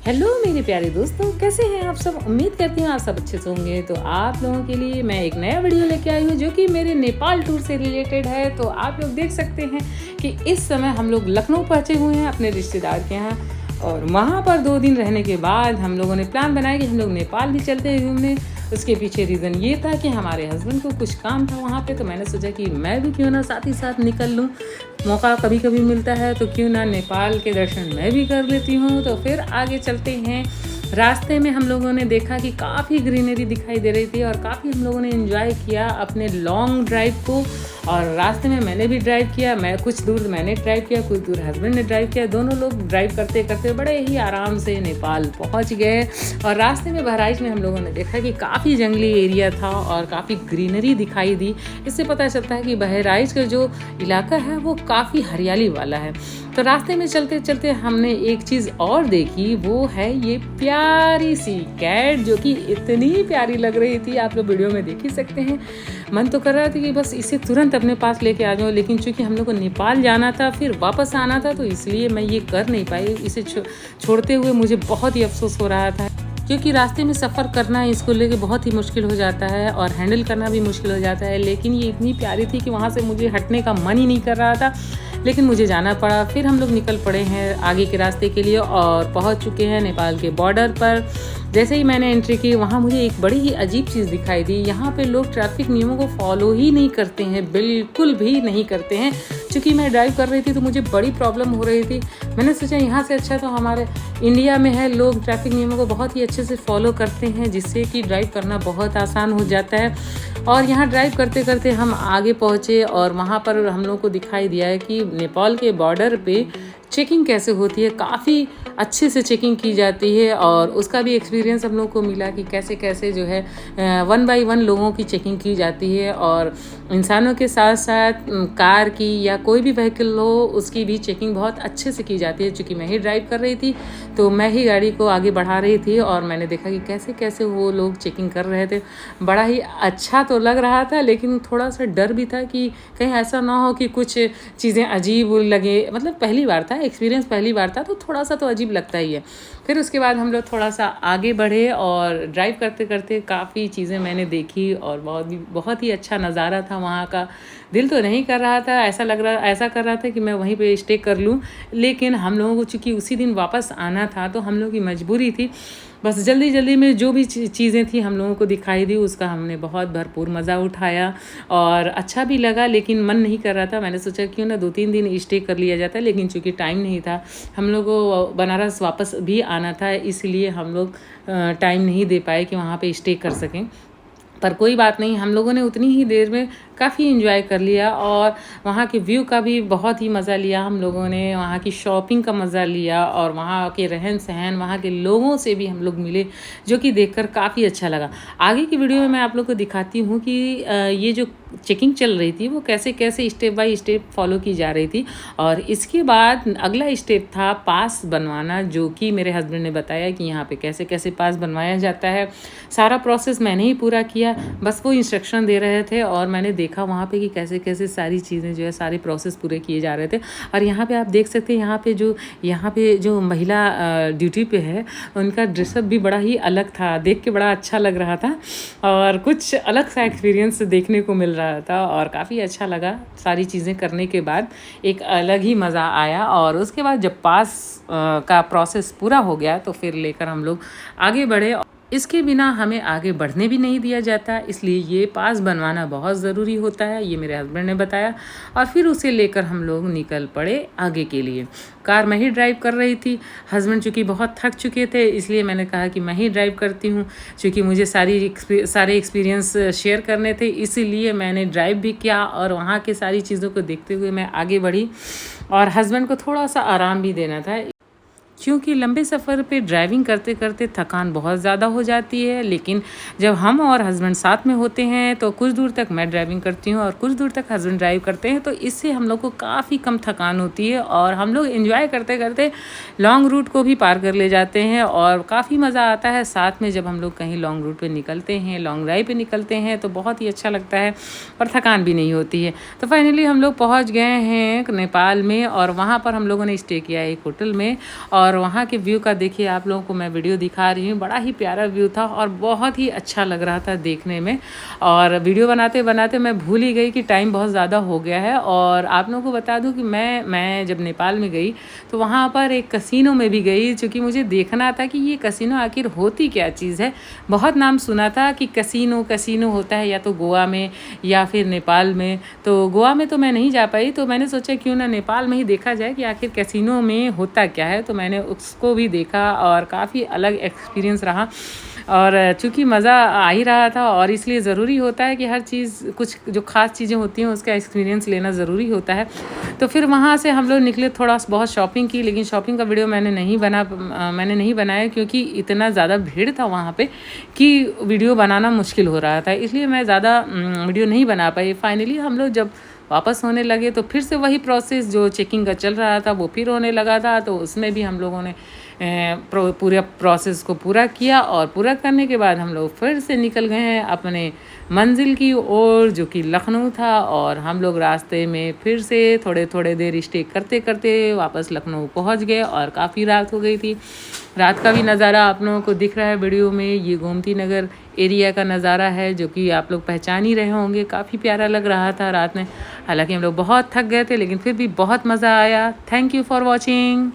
Hello मेरे प्यारे दोस्तों, कैसे हैं आप सब। उम्मीद करती हूँ आप सब अच्छे से होंगे। तो आप लोगों के लिए मैं एक नया वीडियो लेके आई हूँ जो कि मेरे नेपाल टूर से रिलेटेड है। तो आप लोग देख सकते हैं कि इस समय हम लोग लखनऊ पहुँचे हुए हैं अपने रिश्तेदार के यहाँ, और वहाँ पर 2 दिन रहने के बाद हम लोगों ने प्लान बनाया कि हम लोग नेपाल भी चलते हैं घूमने। उसके पीछे रीज़न ये था कि हमारे हस्बैंड को कुछ काम था वहाँ पे, तो मैंने सोचा कि मैं भी क्यों ना साथ ही साथ निकल लूँ। मौका कभी कभी मिलता है तो क्यों ना नेपाल के दर्शन मैं भी कर लेती हूँ। तो फिर आगे चलते हैं। रास्ते में हम लोगों ने देखा कि काफ़ी ग्रीनरी दिखाई दे रही थी और काफ़ी हम लोगों ने एंजॉय किया अपने लॉन्ग ड्राइव को। और रास्ते में मैंने भी ड्राइव किया, मैं कुछ दूर मैंने ड्राइव किया, कुछ दूर हस्बैंड ने ड्राइव किया। दोनों लोग ड्राइव करते करते बड़े ही आराम से नेपाल पहुंच गए। और रास्ते में बहराइच में हम लोगों ने देखा कि काफ़ी जंगली एरिया था और काफ़ी ग्रीनरी दिखाई दी। इससे पता चलता है कि बहराइच का जो इलाका है वो काफ़ी हरियाली वाला है। तो रास्ते में चलते चलते हमने एक चीज़ और देखी, वो है ये प्यारी सी कैट जो कि इतनी प्यारी लग रही थी। आप लोग वीडियो में देख ही सकते हैं। मन तो कर रहा था कि बस इसे तुरंत अपने पास लेके आ जाऊँ, लेकिन चूंकि हम लोग को नेपाल जाना था फिर वापस आना था, तो इसलिए मैं ये कर नहीं पाई। इसे छोड़ते हुए मुझे बहुत ही अफसोस हो रहा था, क्योंकि रास्ते में सफ़र करना इसको लेके बहुत ही मुश्किल हो जाता है और हैंडल करना भी मुश्किल हो जाता है। लेकिन ये इतनी प्यारी थी कि वहाँ से मुझे हटने का मन ही नहीं कर रहा था, लेकिन मुझे जाना पड़ा। फिर हम लोग निकल पड़े हैं आगे के रास्ते के लिए और पहुँच चुके हैं नेपाल के बॉर्डर पर। जैसे ही मैंने एंट्री की, वहाँ मुझे एक बड़ी ही अजीब चीज़ दिखाई दी। यहाँ पे लोग ट्रैफिक नियमों को फॉलो ही नहीं करते हैं, बिल्कुल भी नहीं करते हैं। चूँकि मैं ड्राइव कर रही थी तो मुझे बड़ी प्रॉब्लम हो रही थी। मैंने सोचा यहाँ से अच्छा तो हमारे इंडिया में है, लोग ट्रैफिक नियमों को बहुत ही अच्छे से फॉलो करते हैं, जिससे कि ड्राइव करना बहुत आसान हो जाता है। और यहाँ ड्राइव करते करते हम आगे पहुँचे और वहाँ पर हम लोग को दिखाई दिया है कि नेपाल के बॉर्डर पे चेकिंग कैसे होती है। काफ़ी अच्छे से चेकिंग की जाती है और उसका भी एक्सपीरियंस हम लोग को मिला कि कैसे कैसे जो है 1 बाय 1 लोगों की चेकिंग की जाती है। और इंसानों के साथ साथ कार की या कोई भी व्हीकल हो उसकी भी चेकिंग बहुत अच्छे से की जाती है। चूँकि मैं ही ड्राइव कर रही थी तो मैं ही गाड़ी को आगे बढ़ा रही थी और मैंने देखा कि कैसे कैसे वो लोग चेकिंग कर रहे थे। बड़ा ही अच्छा तो लग रहा था, लेकिन थोड़ा सा डर भी था कि कहीं ऐसा ना हो कि कुछ चीज़ें अजीब लगे। मतलब पहली बार था, एक्सपीरियंस पहली बार था, तो थोड़ा सा तो अजीब लगता ही है। फिर उसके बाद हम लोग थोड़ा सा आगे बढ़े और ड्राइव करते करते काफ़ी चीज़ें मैंने देखी और बहुत ही अच्छा नज़ारा था वहाँ का। दिल तो नहीं कर रहा था, ऐसा कर रहा था कि मैं वहीं पे स्टे कर लूँ, लेकिन हम लोगों को चूँकि उसी दिन वापस आना था तो हम लोगों की मजबूरी थी। बस जल्दी जल्दी में जो भी चीज़ें थी हम लोगों को दिखाई दी, उसका हमने बहुत भरपूर मज़ा उठाया और अच्छा भी लगा। लेकिन मन नहीं कर रहा था, मैंने सोचा क्यों ना 2-3 दिन स्टे कर लिया जाता, लेकिन चूँकि टाइम नहीं था, हम लोग को बनारस वापस भी आना था, इसलिए हम लोग टाइम नहीं दे पाए कि वहाँ पे स्टे कर सकें। पर कोई बात नहीं, हम लोगों ने उतनी ही देर में काफ़ी एंजॉय कर लिया और वहाँ के व्यू का भी बहुत ही मज़ा लिया हम लोगों ने। वहाँ की शॉपिंग का मज़ा लिया और वहाँ के रहन सहन, वहाँ के लोगों से भी हम लोग मिले, जो कि देखकर काफ़ी अच्छा लगा। आगे की वीडियो में मैं आप लोग को दिखाती हूँ कि ये जो चेकिंग चल रही थी वो कैसे कैसे स्टेप बाय स्टेप फॉलो की जा रही थी। और इसके बाद अगला स्टेप था पास बनवाना, जो कि मेरे हस्बैंड ने बताया कि यहाँ पे कैसे कैसे पास बनवाया जाता है। सारा प्रोसेस मैंने ही पूरा किया, बस वो इंस्ट्रक्शन दे रहे थे और मैंने देखा वहाँ पे कि कैसे कैसे सारी चीज़ें जो है सारे प्रोसेस पूरे किए जा रहे थे। और यहाँ पे आप देख सकते हैं यहाँ पे जो महिला ड्यूटी पे है उनका ड्रेसअप भी बड़ा ही अलग था, देख के बड़ा अच्छा लग रहा था और कुछ अलग सा एक्सपीरियंस देखने को मिल रहा था और काफ़ी अच्छा लगा। सारी चीज़ें करने के बाद एक अलग ही मज़ा आया। और उसके बाद जब पास का प्रोसेस पूरा हो गया तो फिर लेकर हम लोग आगे बढ़े। इसके बिना हमें आगे बढ़ने भी नहीं दिया जाता, इसलिए ये पास बनवाना बहुत ज़रूरी होता है, ये मेरे हस्बैंड ने बताया। और फिर उसे लेकर हम लोग निकल पड़े आगे के लिए। कार मैं ही ड्राइव कर रही थी, हस्बैंड चूँकि बहुत थक चुके थे इसलिए मैंने कहा कि मैं ही ड्राइव करती हूँ। चूँकि मुझे सारे एक्सपीरियंस शेयर करने थे, इसीलिए मैंने ड्राइव भी किया और वहाँ के सारी चीज़ों को देखते हुए मैं आगे बढ़ी। और हस्बैंड को थोड़ा सा आराम भी देना था, क्योंकि लंबे सफ़र पे ड्राइविंग करते करते थकान बहुत ज़्यादा हो जाती है। लेकिन जब हम और हस्बैंड साथ में होते हैं तो कुछ दूर तक मैं ड्राइविंग करती हूँ और कुछ दूर तक हस्बैंड ड्राइव करते हैं, तो इससे हम लोग को काफ़ी कम थकान होती है और हम लोग एंजॉय करते करते लॉन्ग रूट को भी पार कर ले जाते हैं और काफ़ी मज़ा आता है साथ में। जब हम लोग कहीं लॉन्ग रूट पर निकलते हैं, लॉन्ग ड्राइव पर निकलते हैं तो बहुत ही अच्छा लगता है और थकान भी नहीं होती है। तो फाइनली हम लोग पहुँच गए हैं नेपाल में और वहाँ पर हम लोगों ने स्टे किया एक होटल में। और वहाँ के व्यू का देखिए आप लोगों को मैं वीडियो दिखा रही हूँ। बड़ा ही प्यारा व्यू था और बहुत ही अच्छा लग रहा था देखने में। और वीडियो बनाते बनाते मैं भूल ही गई कि टाइम बहुत ज़्यादा हो गया है। और आप लोगों को बता दूँ कि मैं जब नेपाल में गई तो वहाँ पर एक कसिनो में भी गई, चूँकि मुझे देखना था कि ये कसिनो आखिर होती क्या चीज़ है। बहुत नाम सुना था कि कसिनो होता है या तो गोवा में या फिर नेपाल में। तो गोवा में तो मैं नहीं जा पाई, तो मैंने सोचा क्यों ना नेपाल में ही देखा जाए कि आखिर कैसीनो में होता क्या है। तो मैंने उसको भी देखा और काफ़ी अलग एक्सपीरियंस रहा। और चूँकि मज़ा आ ही रहा था और इसलिए ज़रूरी होता है कि हर चीज़, कुछ जो ख़ास चीज़ें होती हैं उसका एक्सपीरियंस लेना ज़रूरी होता है। तो फिर वहाँ से हम लोग निकले, थोड़ा बहुत शॉपिंग की, लेकिन शॉपिंग का वीडियो मैंने नहीं बनाया क्योंकि इतना ज़्यादा भीड़ था वहाँ पे कि वीडियो बनाना मुश्किल हो रहा था, इसलिए मैं ज़्यादा वीडियो नहीं बना पाई। फाइनली हम लोग जब वापस होने लगे तो फिर से वही प्रोसेस जो चेकिंग का चल रहा था वो फिर होने लगा था। तो उसमें भी हम लोगों ने पूरा प्रोसेस को पूरा किया और पूरा करने के बाद हम लोग फिर से निकल गए हैं अपने मंजिल की ओर, जो कि लखनऊ था। और हम लोग रास्ते में फिर से थोड़े देर स्टे करते करते वापस लखनऊ पहुंच गए और काफ़ी रात हो गई थी। रात का भी नज़ारा आप लोगों को दिख रहा है वीडियो में। ये गोमती नगर एरिया का नज़ारा है, जो कि आप लोग पहचान ही रहे होंगे। काफ़ी प्यारा लग रहा था रात में। हालांकि हम लोग बहुत थक गए थे, लेकिन फिर भी बहुत मज़ा आया। Thank you for watching.